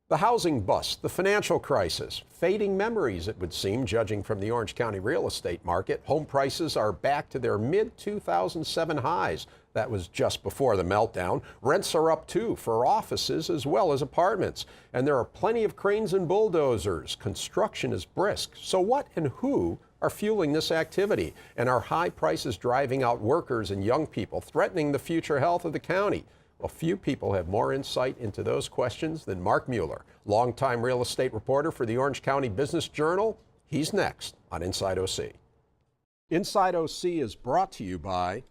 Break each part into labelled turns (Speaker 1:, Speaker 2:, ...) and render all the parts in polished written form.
Speaker 1: The housing bust, the financial crisis, fading memories, it would seem, judging from the Orange County real estate market. Home prices are back to their mid-2007 highs. That was just before the meltdown. Rents are up too for offices as well as apartments. And there are plenty of cranes and bulldozers. Construction is brisk. So what and who are fueling this activity? And are high prices driving out workers and young people, threatening the future health of the county? Well, few people have more insight into those questions than Mark Mueller, longtime real estate reporter for the Orange County Business Journal. He's next on Inside OC. Inside OC is brought to you by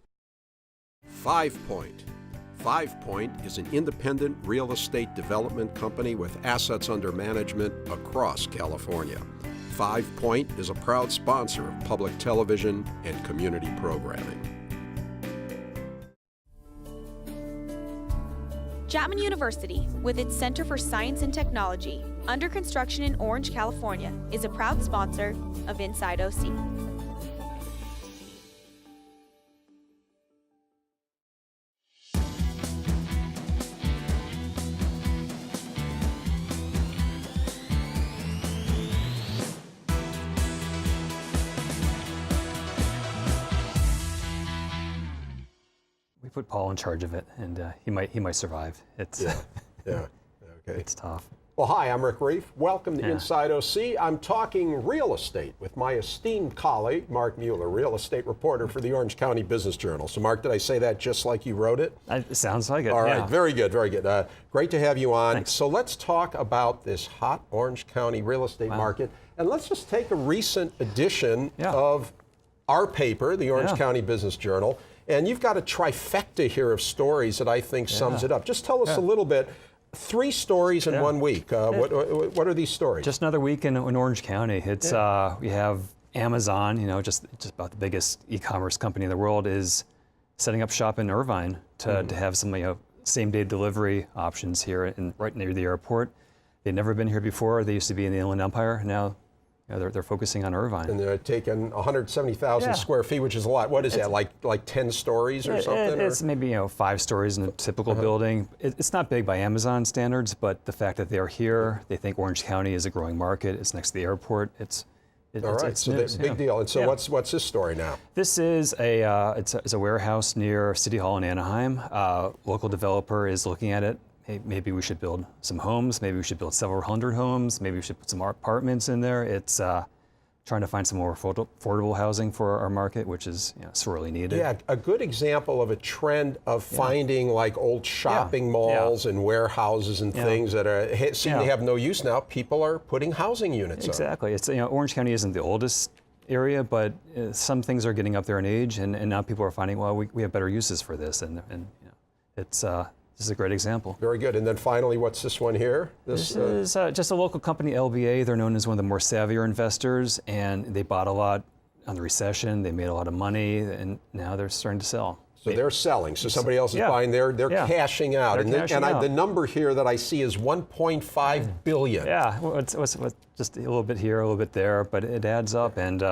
Speaker 1: 5 Point. 5 Point is an independent real estate development company with assets under management across California. 5 Point is a proud sponsor of public television and community programming.
Speaker 2: Chapman University, with its Center for Science and Technology, under construction in Orange, California, is a proud sponsor of Inside OC.
Speaker 3: We put Paul in charge of it, and he might survive. It's
Speaker 1: Okay.
Speaker 3: It's tough.
Speaker 1: Well, hi, I'm Rick Reiff. Welcome to Inside OC. I'm talking real estate with my esteemed colleague, Mark Mueller, real estate reporter for the Orange County Business Journal. So, Mark, did I say that just like you wrote it?
Speaker 3: It sounds like it.
Speaker 1: All right, very good, very good. Great to have you on.
Speaker 3: Thanks.
Speaker 1: So let's talk about this hot Orange County real estate market, and let's just take a recent edition of our paper, the Orange County Business Journal. And you've got a trifecta here of stories that I think sums it up. Just tell us a little bit. 3 stories in 1 week. What are these stories?
Speaker 3: Just another week in Orange County. It's we have Amazon, just about the biggest e-commerce company in the world, is setting up shop in Irvine to have some same-day delivery options here right near the airport. They've never been here before. They used to be in the Inland Empire. Now they're focusing on Irvine.
Speaker 1: And they're taking 170,000 square feet, which is a lot. What is that, like 10 stories or something?
Speaker 3: It's maybe 5 stories in a typical building. It's not big by Amazon standards, but the fact that they're here, they think Orange County is a growing market. It's next to the airport. It's
Speaker 1: so that's a big deal. And so what's this story now?
Speaker 3: This is it's a warehouse near City Hall in Anaheim. Local developer is looking at it. Hey, maybe we should build some homes. Maybe we should build several hundred homes. Maybe we should put some apartments in there. It's trying to find some more affordable housing for our market, which is sorely needed.
Speaker 1: Yeah, a good example of a trend of finding like old shopping malls and warehouses and things that seem to have no use now. People are putting housing units up.
Speaker 3: Exactly. It's Orange County isn't the oldest area, but some things are getting up there in age, and now people are finding, well, we have better uses for this, and it's. This is a great example.
Speaker 1: Very good. And then finally, what's this one here?
Speaker 3: This is just a local company, LBA. They're known as one of the more savvier investors, and they bought a lot on the recession. They made a lot of money, and now they're starting to sell.
Speaker 1: So they're selling. So somebody else is buying. They're cashing out. The number here that I see is 1.5 billion.
Speaker 3: Yeah. Well, it's just a little bit here, a little bit there, but it adds up, and.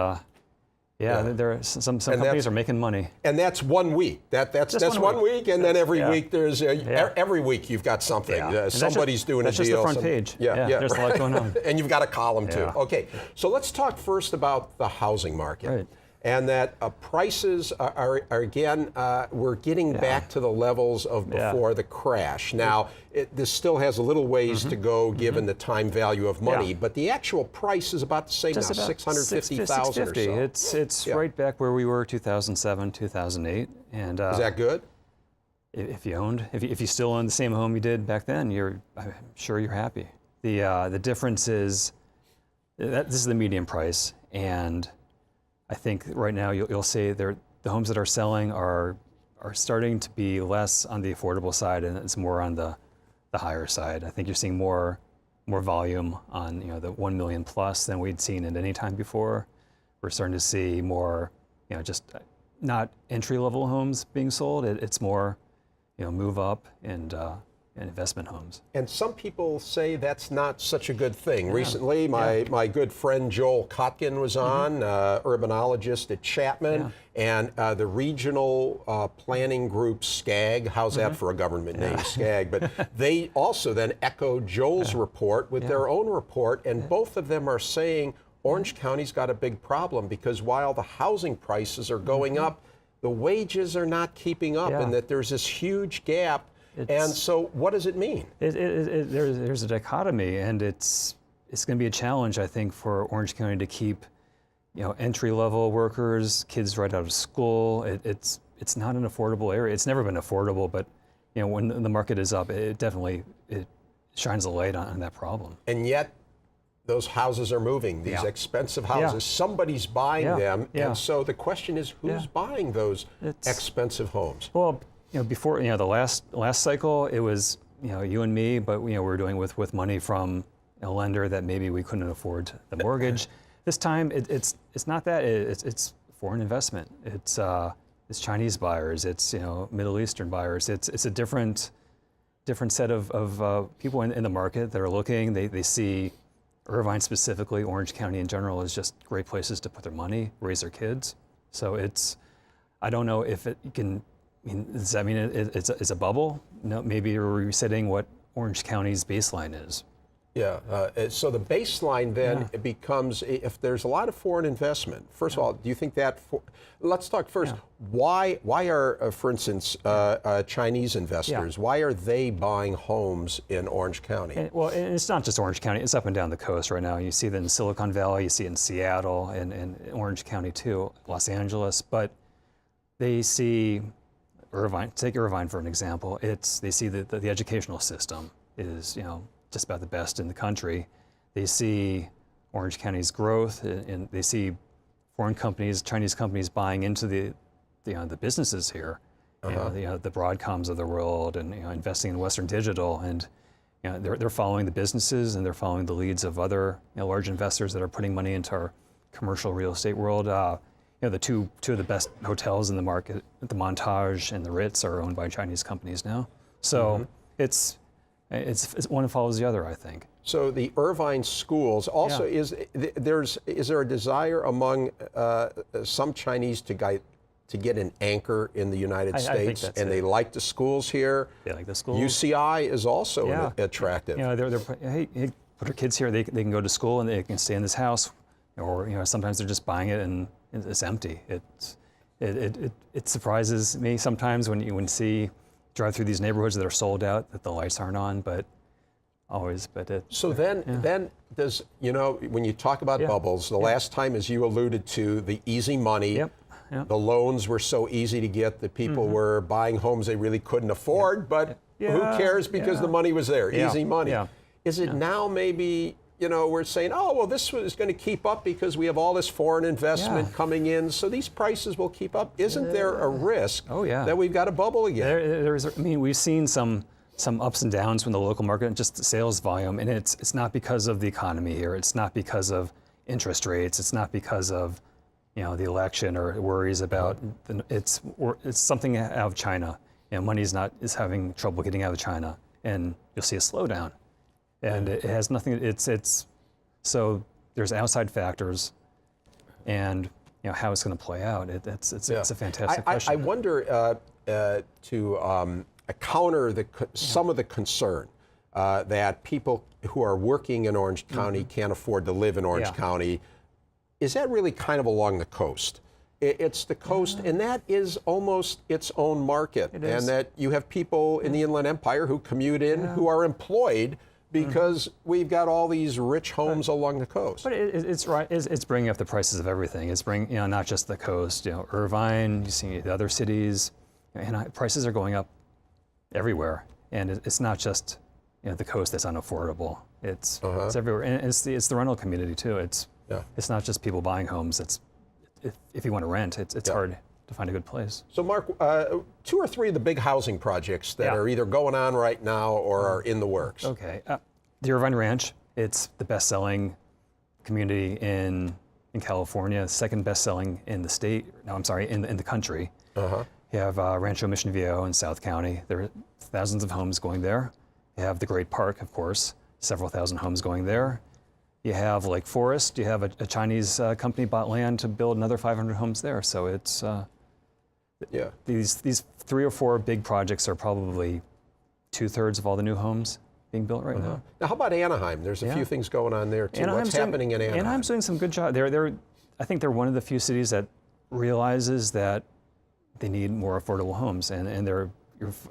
Speaker 3: There are some companies are making money.
Speaker 1: And that's 1 week. That's 1 week, and then every week there's every week you've got something. Somebody's doing a deal.
Speaker 3: That's just the front page. There's a lot going on.
Speaker 1: And you've got a column too. Okay, so let's talk first about the housing market.
Speaker 3: Right.
Speaker 1: And that prices are again, we're getting back to the levels of before the crash. Now, this still has a little ways to go given the time value of money, but the actual price is about the same now, 650,000 or so.
Speaker 3: It's right back where we were 2007, 2008. And
Speaker 1: is that good?
Speaker 3: If you still own the same home you did back then, I'm sure you're happy. The difference is that this is the median price, and I think right now you'll say the homes that are selling are starting to be less on the affordable side, and it's more on the higher side. I think you're seeing more volume on the 1 million plus than we'd seen at any time before. We're starting to see more just not entry level homes being sold. It's more move up and and investment homes.
Speaker 1: And some people say that's not such a good thing. Recently, my good friend Joel Kotkin was on, urbanologist at Chapman, and the regional planning group SCAG, how's that for a government name, SCAG, but they also then echoed Joel's report with their own report, and both of them are saying Orange County's got a big problem because while the housing prices are going up, the wages are not keeping up, and that there's this huge gap. And so what does it mean?
Speaker 3: There's a dichotomy, and it's going to be a challenge, I think, for Orange County to keep, entry-level workers, kids right out of school. It's not an affordable area. It's never been affordable, but when the market is up, it definitely shines a light on that problem.
Speaker 1: And yet, those houses are moving, these expensive houses. Somebody's buying them, and so the question is, who's buying those expensive homes?
Speaker 3: Well, before the last cycle, it was you and me, but we were doing with money from a lender that maybe we couldn't afford the mortgage. This time, it's not that. It's foreign investment. It's Chinese buyers. It's Middle Eastern buyers. It's a different set of people in the market that are looking. They see Irvine specifically, Orange County in general, is just great places to put their money, raise their kids. So I don't know if it can. Does that mean it's a bubble? No, maybe you're resetting what Orange County's baseline is.
Speaker 1: Yeah, so the baseline then becomes, if there's a lot of foreign investment, first of all, do you think that, let's talk first, why are, for instance, Chinese investors, why are they buying homes in Orange County?
Speaker 3: And it's not just Orange County, it's up and down the coast right now. You see that in Silicon Valley, you see it in Seattle, and Orange County too, Los Angeles, but they see Irvine, take Irvine for an example, they see that the educational system is, just about the best in the country. They see Orange County's growth, and they see foreign companies, Chinese companies buying into the businesses here, the Broadcoms of the world, and investing in Western Digital, and they're following the businesses and they're following the leads of other large investors that are putting money into our commercial real estate world. The two of the best hotels in the market, the Montage and the Ritz, are owned by Chinese companies now. So it's one follows the other, I think.
Speaker 1: So the Irvine schools also is there a desire among some Chinese to get an anchor in the United States, and they like the schools here?
Speaker 3: They like the schools.
Speaker 1: UCI is also attractive.
Speaker 3: They're hey, put our kids here. They can go to school and they can stay in this house, or sometimes they're just buying it and it's empty. It surprises me sometimes when you drive through these neighborhoods that are sold out, that the lights aren't on, but
Speaker 1: so then does, when you talk about bubbles, the last time, as you alluded to, the easy money, the loans were so easy to get that people were buying homes they really couldn't afford, but who cares because the money was there, easy money. Is it now maybe, we're saying, oh, well, this is going to keep up because we have all this foreign investment coming in, so these prices will keep up. Isn't there a risk that we've got a bubble again?
Speaker 3: We've seen some ups and downs from the local market and just the sales volume, and it's not because of the economy here. It's not because of interest rates. It's not because of the election or worries about it's something out of China. Money is having trouble getting out of China, and you'll see a slowdown. And it has nothing. So there's outside factors, and how it's going to play out. It's a fantastic question.
Speaker 1: I wonder to counter some of the concern that people who are working in Orange County can't afford to live in Orange County. Is that really kind of along the coast? It's the coast, and that is almost its own market. And that you have people in the Inland Empire who commute in who are employed because we've got all these rich homes along the coast.
Speaker 3: But it's right. It's bringing up the prices of everything. It's bringing, not just the coast. Irvine, you see the other cities, and prices are going up everywhere. And it's not just the coast that's unaffordable. It's everywhere, and it's the rental community too. It's not just people buying homes. If you want to rent, it's hard to find a good place.
Speaker 1: So Mark, 2 or 3 of the big housing projects that are either going on right now or are in the works.
Speaker 3: Okay, the Irvine Ranch, it's the best-selling community in California, second best-selling in the state, in the country. You have Rancho Mission Viejo in South County. There are thousands of homes going there. You have the Great Park, of course, several thousand homes going there. You have Lake Forest. You have a Chinese company bought land to build another 500 homes there. So it's these 3 or 4 big projects are probably 2/3 of all the new homes being built right now.
Speaker 1: Now, how about Anaheim? There's a few things going on there too. What's happening in Anaheim?
Speaker 3: Anaheim's doing some good job. I think they're one of the few cities that realizes that they need more affordable homes, and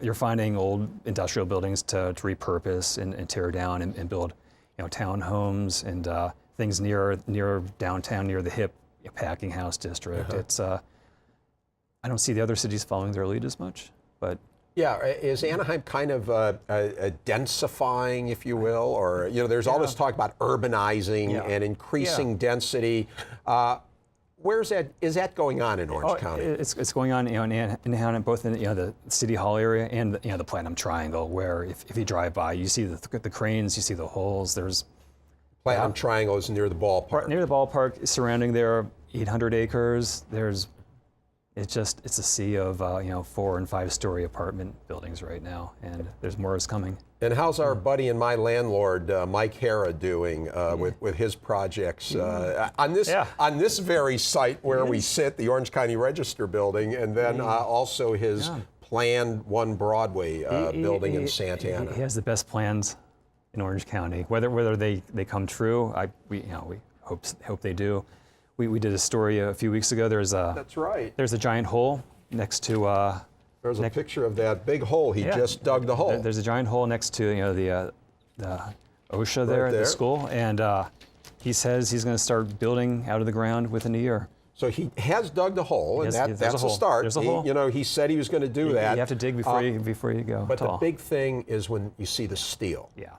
Speaker 3: you're finding old industrial buildings to repurpose and tear down and build, townhomes and things near downtown, near the hip packing house district. It's I don't see the other cities following their lead as much, but.
Speaker 1: Yeah, is Anaheim kind of densifying, if you will, or there's all this talk about urbanizing and increasing density. Where's that? Is that going on in Orange County?
Speaker 3: It's going on, in Anaheim, both in the City Hall area and the Platinum Triangle, where if you drive by, you see the cranes, you see the holes. There's
Speaker 1: Platinum Triangle is near the ballpark.
Speaker 3: Near the ballpark, surrounding there, 800 acres. It's a sea of 4- and 5-story apartment buildings right now, and there's more is coming.
Speaker 1: And how's our buddy and my landlord, Mike Hara, doing with his projects on this very site where we sit, the Orange County Register building, and then also his planned One Broadway building in Santa Ana?
Speaker 3: He has the best plans in Orange County. Whether they come true, we hope they do. We did a story a few weeks ago.
Speaker 1: That's right.
Speaker 3: There's a giant hole next to.
Speaker 1: There's a picture of that big hole. He just dug the hole.
Speaker 3: There's a giant hole next to the OSHA there at the school, and he says he's going to start building out of the ground within a year.
Speaker 1: So he has dug the hole, and that's a start.
Speaker 3: There's a hole.
Speaker 1: He said he was going to do that.
Speaker 3: You have to dig before you go.
Speaker 1: But the big thing is when you see the steel.
Speaker 3: Yeah.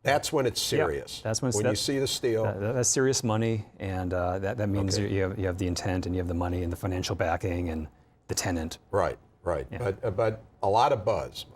Speaker 1: That's when it's serious.
Speaker 3: That's when
Speaker 1: you see the steel.
Speaker 3: That's serious money, and that means you have the intent, and you have the money, and the financial backing, and the tenant.
Speaker 1: Right. Yeah. But a lot of buzz.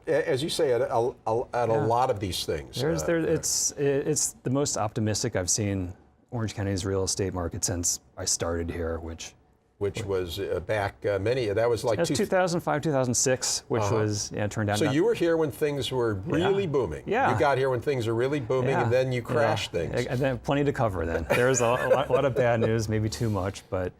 Speaker 1: As you say, at a lot of these things.
Speaker 3: It's the most optimistic I've seen Orange County's real estate market since I started here, which was back that was like 2005, 2006, which was turned out.
Speaker 1: So you were here when things were really booming.
Speaker 3: Yeah.
Speaker 1: You got here when things were really booming, and then you crashed things.
Speaker 3: And then plenty to cover then. There's a lot of bad news, maybe too much, but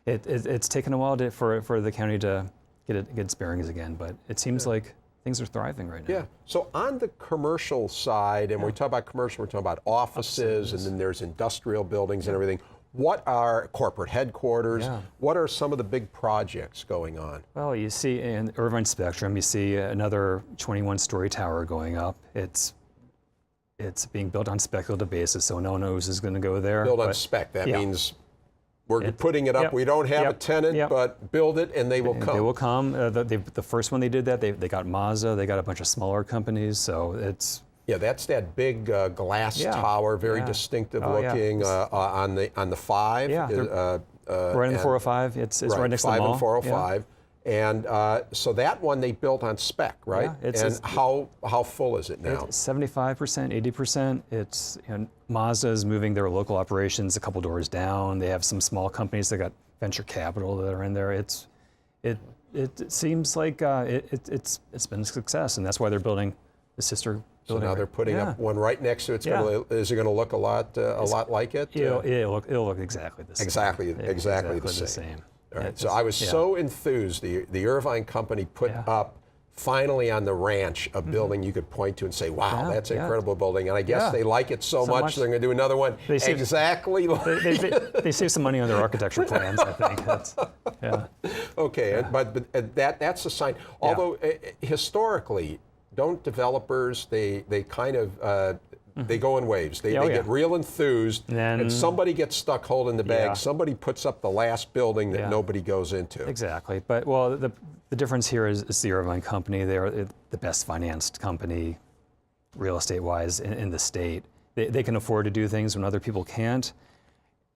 Speaker 3: it's taken a while for the county to get its bearings again. But it seems like things are thriving right now.
Speaker 1: Yeah. So on the commercial side, and when we talk about commercial, we're talking about offices, and then there's industrial buildings and everything. What are corporate headquarters? What are some of the big projects going on?
Speaker 3: Well, you see in Irvine Spectrum, you see another 21-story tower going up. It's being built on speculative basis, so no one knows who's going to go there.
Speaker 1: Built on spec. That means we're putting it up. We don't have a tenant, but build it, and they will come.
Speaker 3: They will come. The first one they did that, they got Mazda. They got a bunch of smaller companies, so it's.
Speaker 1: Yeah, that's that big glass tower, very distinctive looking on the 5.
Speaker 3: Yeah, right in the 405. It's right next to the
Speaker 1: 5
Speaker 3: mall.
Speaker 1: and 405. And so that one they built on spec, right?
Speaker 3: Yeah,
Speaker 1: how full is it now?
Speaker 3: It's 75%, 80%. It's Mazda is moving their local operations a couple doors down. They have some small companies that got venture capital that are in there. It seems like it's been a success, and that's why they're building the sister building.
Speaker 1: So now they're putting up one right next to it. Is it going to look a lot like it?
Speaker 3: It'll look exactly the same.
Speaker 1: Exactly the same. All right. So I was so enthused. The Irvine company put up finally on the ranch a building you could point to and say, wow, that's an incredible building. And I guess they like it so much they're going to do another one exactly like
Speaker 3: they save some money on their architecture plans, I think.
Speaker 1: Okay, but that's a sign. Although historically, don't developers, they kind of, they go in waves. They get real enthused, and somebody gets stuck holding the bag. Somebody puts up the last building that nobody goes into.
Speaker 3: Exactly. But, well, the difference here is the Irvine company. They're the best financed company, real estate-wise, in the state. They can afford to do things when other people can't.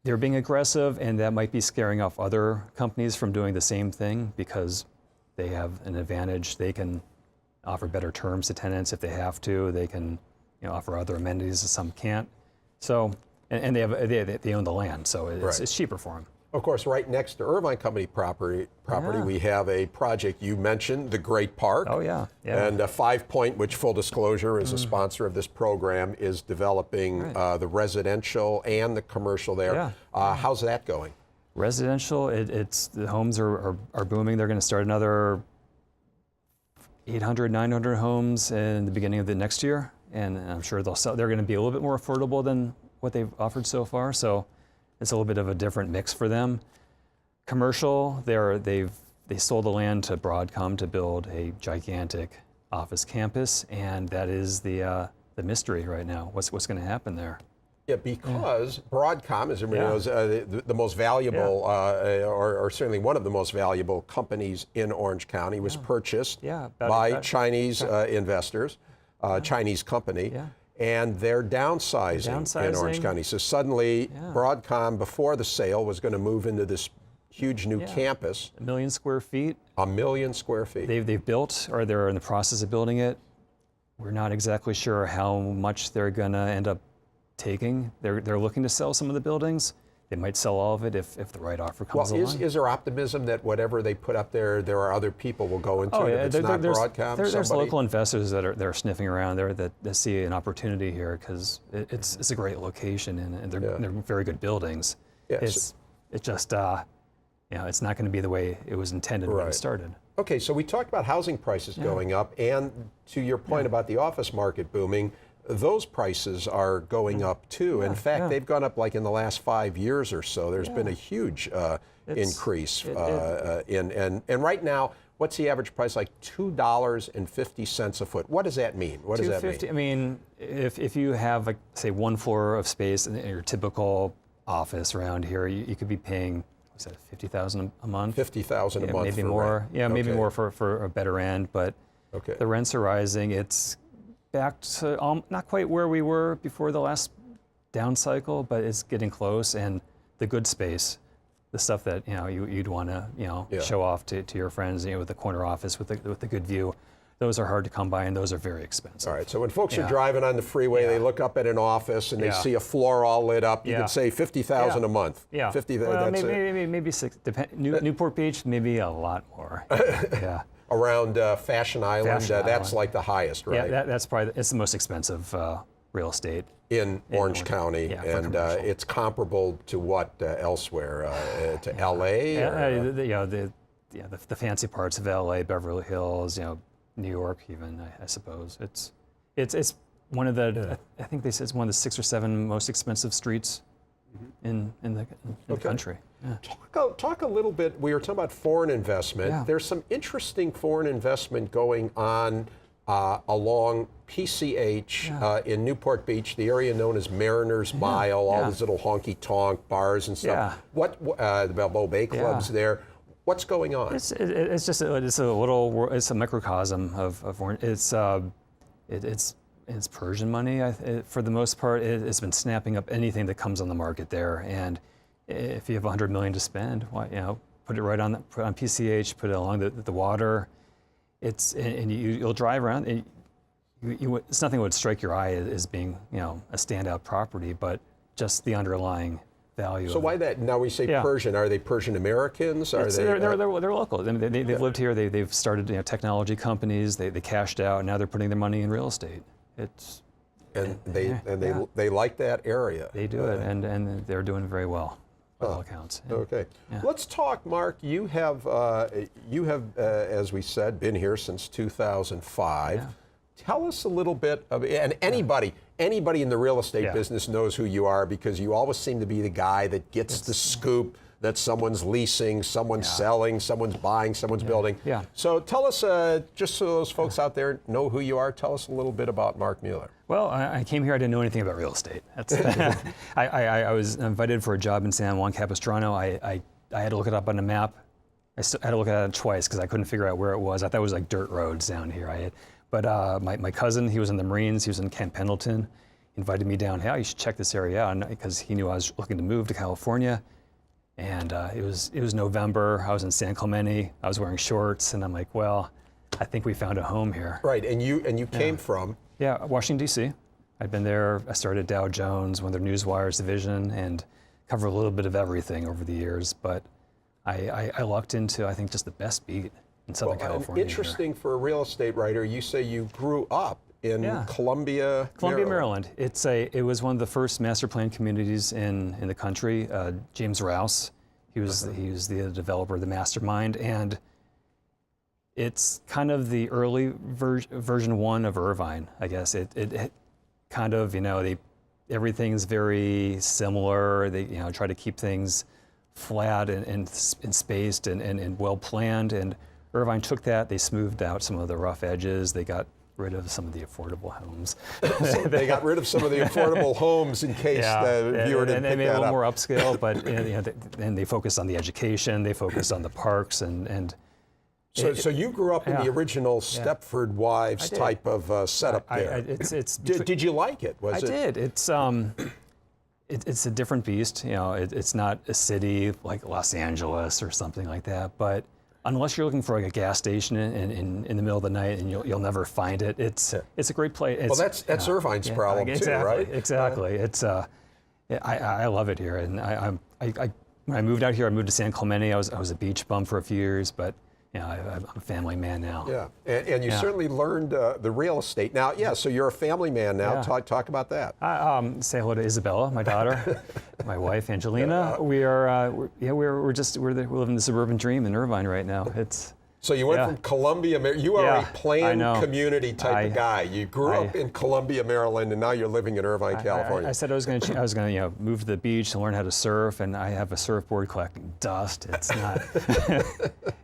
Speaker 3: They're being aggressive, and that might be scaring off other companies from doing the same thing because they have an advantage. They can offer better terms to tenants if they have to. They can offer other amenities that some can't. So, and they own the land, so it's cheaper for them.
Speaker 1: Of course, right next to Irvine Company property, we have a project you mentioned, the Great Park.
Speaker 3: Oh, yeah. Yeah.
Speaker 1: And 5 Point, which, full disclosure, is a sponsor of this program, is developing the residential and the commercial there.
Speaker 3: Yeah.
Speaker 1: How's that going?
Speaker 3: Residential, the homes are booming. They're going to start another 800, 900 homes in the beginning of the next year. And I'm sure they're going to be a little bit more affordable than what they've offered so far. So it's a little bit of a different mix for them. Commercial, they sold the land to Broadcom to build a gigantic office campus, and that is the mystery right now. What's going to happen there?
Speaker 1: Yeah, because Broadcom, as everybody knows, the most valuable, or certainly one of the most valuable companies in Orange County, was purchased by Chinese investors, Chinese company. And they're downsizing in Orange County. So suddenly, Broadcom, before the sale, was going to move into this huge new campus.
Speaker 3: 1 million square feet.
Speaker 1: 1 million square feet.
Speaker 3: They've built, or they're in the process of building it. We're not exactly sure how much they're going to end up taking. They're looking to sell some of the buildings. They might sell all of it if the right offer comes along.
Speaker 1: Is there optimism that whatever they put up there are other people will go into it? If it's not Broadcom,
Speaker 3: there's local investors that are sniffing around there that see an opportunity here because it's a great location and they're very good buildings.
Speaker 1: Yes.
Speaker 3: It's just it's not going to be the way it was intended when it started.
Speaker 1: Okay, so we talked about housing prices going up, and to your point about the office market booming, those prices are going up too. In fact, they've gone up like in the last 5 years or so. There's been a huge increase. And right now, what's the average price? Like $2.50 a foot. What does that mean? What does that mean?
Speaker 3: I mean, if you have, like, say, 1 floor of space in your typical office around here, you could be paying, what's that, $50,000 a month?
Speaker 1: $50,000 a month.
Speaker 3: Maybe
Speaker 1: for
Speaker 3: more.
Speaker 1: Rent.
Speaker 3: Yeah, maybe more for a better end. But the rents are rising. It's back to not quite where we were before the last down cycle, but it's getting close. And the good space, the stuff that you'd want to show off to your friends, with the corner office with the good view, those are hard to come by and those are very expensive.
Speaker 1: All right, so when folks are driving on the freeway, they look up at an office and they see a floor all lit up. You could say $50,000 a month.
Speaker 3: Yeah,
Speaker 1: 50.
Speaker 3: Well,
Speaker 1: that's
Speaker 3: maybe six. Newport Beach, maybe a lot more. Yeah.
Speaker 1: Around Fashion Island, that's like the highest, right?
Speaker 3: Yeah, that's probably it's the most expensive real estate
Speaker 1: in Orange County, and it's comparable to what elsewhere? To L.A.
Speaker 3: The fancy parts of L.A., Beverly Hills, New York, even I suppose. It's one of the I think they said it's one of the 6 or 7 most expensive streets in the country. Yeah.
Speaker 1: Talk a little bit, we were talking about foreign investment.
Speaker 3: Yeah.
Speaker 1: There's some interesting foreign investment going on along PCH in Newport Beach, the area known as Mariners Mile, all these little honky-tonk bars and stuff. The Balboa Bay Club's there. What's going on?
Speaker 3: It's just it's a microcosm of Orange. It's Persian money. For the most part, it's been snapping up anything that comes on the market there. And if you have $100 million to spend, put it right on PCH, put it along the water. You'll drive around. It's nothing that would strike your eye as being a standout property, but just the underlying value.
Speaker 1: So why that? Now we say Persian. Are they Persian Americans?
Speaker 3: They're local. I mean, they've lived here. They've started technology companies. They cashed out. And now they're putting their money in real estate.
Speaker 1: They like that area.
Speaker 3: They do it, and they're doing very well. By all accounts.
Speaker 1: Okay. Let's talk, Mark. You have, as we said, been here since 2005. Tell us a little bit of, and anybody in the real estate business knows who you are because you always seem to be the guy that gets the scoop that someone's leasing, someone's selling, someone's buying, someone's building. Yeah. So tell us, just so those folks out there know who you are, tell us a little bit about Mark Mueller.
Speaker 3: Well, I came here, I didn't know anything about real estate. I was invited for a job in San Juan Capistrano. I had to look it up on a map. I had to look at it twice because I couldn't figure out where it was. I thought it was like dirt roads down here. But my cousin, he was in the Marines, he was in Camp Pendleton, invited me down, hey, you should check this area out, because he knew I was looking to move to California. And it was November, I was in San Clemente, I was wearing shorts, and I'm like, well, I think we found a home here.
Speaker 1: Right, and you came from?
Speaker 3: Yeah, Washington, D.C. I'd been there, I started at Dow Jones, one of their Newswires division, and cover a little bit of everything over the years, but I lucked into, I think, just the best beat in Southern California.
Speaker 1: Interesting for a real estate writer, you say you grew up in Columbia,
Speaker 3: Maryland. It was one of the first master plan communities in the country. James Rouse, he was the developer, the mastermind, and it's kind of the early version 1 of Irvine, I guess. It kind of, everything's very similar. They try to keep things flat and spaced and well planned. And Irvine took that. They smoothed out some of the rough edges. They got rid of some of the affordable homes.
Speaker 1: So they got rid of some of the affordable homes in case the viewer didn't pick that up.
Speaker 3: And they made it a little more upscale, but and they focused on the education. They focused on the parks and.
Speaker 1: So you grew up in the original Stepford Wives type of setup there. Did you like it?
Speaker 3: I did. It's a different beast. It's not a city like Los Angeles or something like that. But unless you're looking for like a gas station in the middle of the night and you'll never find it, it's a great place.
Speaker 1: Well, that's Irvine's problem too, right?
Speaker 3: Exactly. It's I love it here, and when I moved out here, I moved to San Clemente. I was a beach bum for a few years, but. I'm a family man now.
Speaker 1: Yeah, and you certainly learned the real estate. Now, so you're a family man now. Talk about that.
Speaker 3: Say hello to Isabella, my daughter, my wife Angelina. We live in the suburban dream in Irvine right now.
Speaker 1: So you went from Columbia, you are a planned community type of guy. You grew up in Columbia, Maryland, and now you're living in Irvine, California.
Speaker 3: I said I was going to move to the beach and learn how to surf, and I have a surfboard collecting dust. It's not.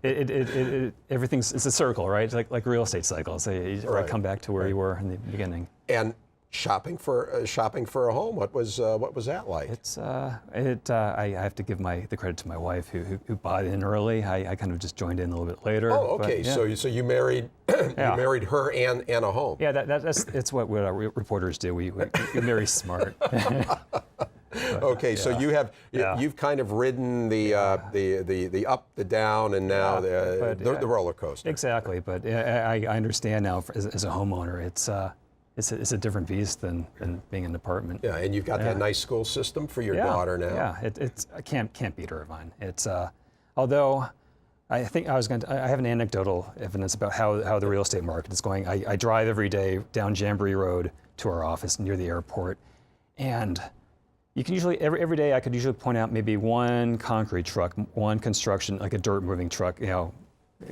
Speaker 3: It's a circle, right? It's like real estate cycles. You come back to where you were in the beginning.
Speaker 1: And shopping for a home, what was that like?
Speaker 3: I have to give the credit to my wife who bought in early. I kind of just joined in a little bit later.
Speaker 1: Oh, okay. But, so you married married her and a home.
Speaker 3: Yeah, that's what reporters do. We marry smart.
Speaker 1: Okay, so you've kind of ridden the up, the down, and now the roller coaster.
Speaker 3: Exactly, but I understand now as a homeowner, it's a different beast than being in an apartment.
Speaker 1: Yeah, and you've got that nice school system for your daughter now.
Speaker 3: Yeah, I can't beat Irvine. It's although I think I have an anecdotal evidence about how the real estate market is going. I drive every day down Jamboree Road to our office near the airport, and you can usually every day I could usually point out maybe one concrete truck, one construction, like a dirt moving truck,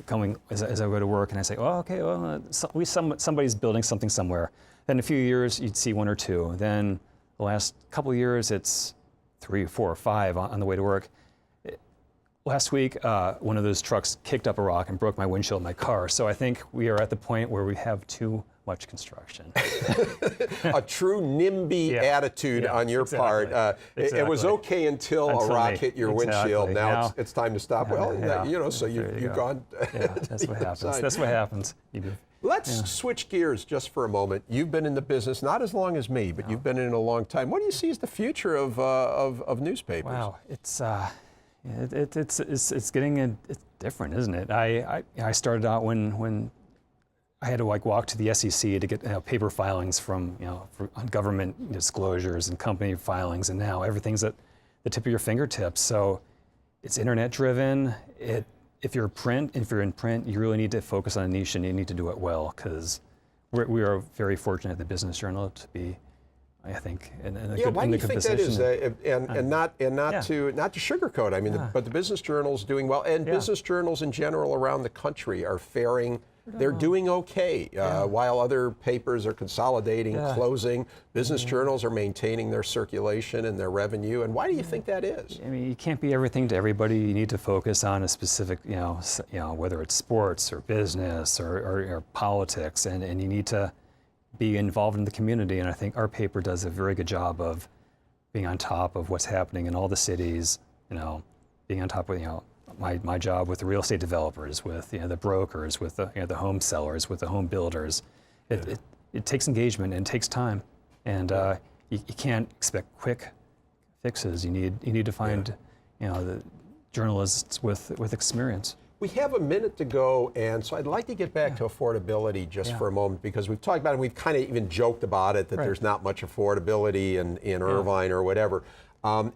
Speaker 3: coming as I go to work, and I say, oh, okay, well, somebody's building something somewhere. Then in a few years, you'd see one or two. Then the last couple of years, it's 3, 4, or 5 on the way to work. Last week, one of those trucks kicked up a rock and broke my windshield in my car. So I think we are at the point where we have too much construction.
Speaker 1: A true NIMBY attitude on your part. It was okay until a rock hit your windshield. Now it's time to stop. So you've gone.
Speaker 3: That's what happens. That's what happens.
Speaker 1: Let's switch gears just for a moment. You've been in the business not as long as me, but you've been in it a long time. What do you see as the future of newspapers?
Speaker 3: Wow, it's getting it's different, isn't it? I started out when I had to walk to the SEC to get paper filings from on government disclosures and company filings, and now everything's at the tip of your fingertips. So it's internet driven. If you're in print, you really need to focus on a niche, and you need to do it well, because we are very fortunate at the Business Journal to be, I think, in a good position.
Speaker 1: Why do you think that is? And not to sugarcoat. I mean, but the Business Journal's doing well, and business journals in general around the country are faring. They're doing okay, while other papers are consolidating, closing. Business journals are maintaining their circulation and their revenue. And why do you think that is?
Speaker 3: I mean, you can't be everything to everybody. You need to focus on a specific, whether it's sports or business or politics, and you need to be involved in the community. And I think our paper does a very good job of being on top of what's happening in all the cities. Being on top of my job with the real estate developers, with the brokers, with the home sellers, with the home builders. It takes engagement and it takes time, and you can't expect quick fixes. You need to find the journalists with experience.
Speaker 1: We have a minute to go, and so I'd like to get back to affordability just for a moment, because we've talked about it, and we've kind of even joked about it, that there's not much affordability in Irvine or whatever.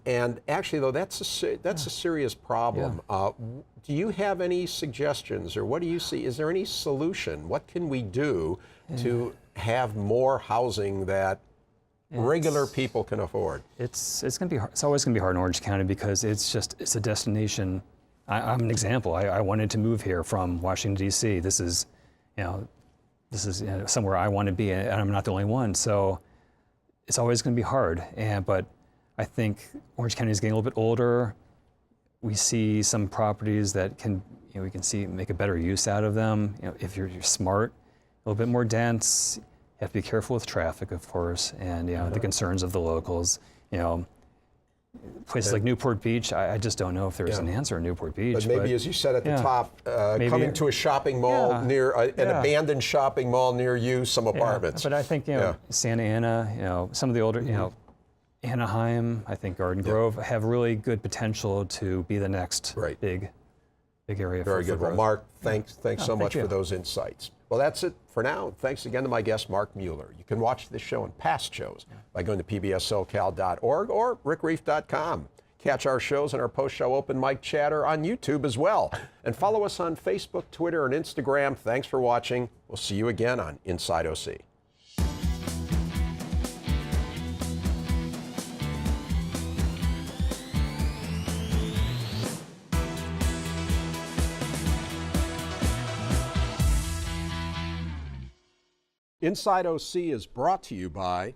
Speaker 1: And actually, though, that's a serious problem. Do you have any suggestions, or what do you see? Is there any solution? What can we do to have more housing that regular people can afford?
Speaker 3: It's going to be hard. It's always going to be hard in Orange County because it's a destination. I'm an example. I wanted to move here from Washington D.C. This is somewhere I want to be, and I'm not the only one. So it's always going to be hard. But I think Orange County is getting a little bit older. We see some properties that we can see make a better use out of them. If you're smart, a little bit more dense. You have to be careful with traffic, of course, and the concerns of the locals. Places like Newport Beach, I just don't know if there's an answer in Newport Beach.
Speaker 1: But maybe, as you said at the top, coming to a shopping mall near an abandoned shopping mall near you, some apartments.
Speaker 3: But I think Santa Ana, some of the older, Anaheim, I think Garden Grove have really good potential to be the next big area.
Speaker 1: Very good. Well, Mark, thanks so much
Speaker 3: you.
Speaker 1: for those insights. Well, that's it for now. Thanks again to my guest, Mark Mueller. You can watch this show and past shows by going to pbssocal.org or rickreiff.com. Catch our shows and our post-show open mic chatter on YouTube as well. And follow us on Facebook, Twitter, and Instagram. Thanks for watching. We'll see you again on Inside OC. Inside OC is brought to you by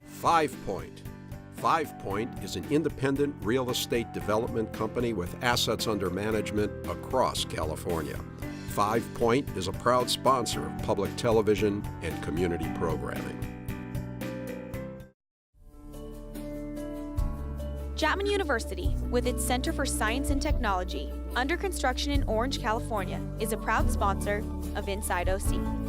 Speaker 1: 5 Point. 5 Point is an independent real estate development company with assets under management across California. 5 Point is a proud sponsor of public television and community programming.
Speaker 2: Chapman University, with its Center for Science and Technology, under construction in Orange, California, is a proud sponsor of Inside OC.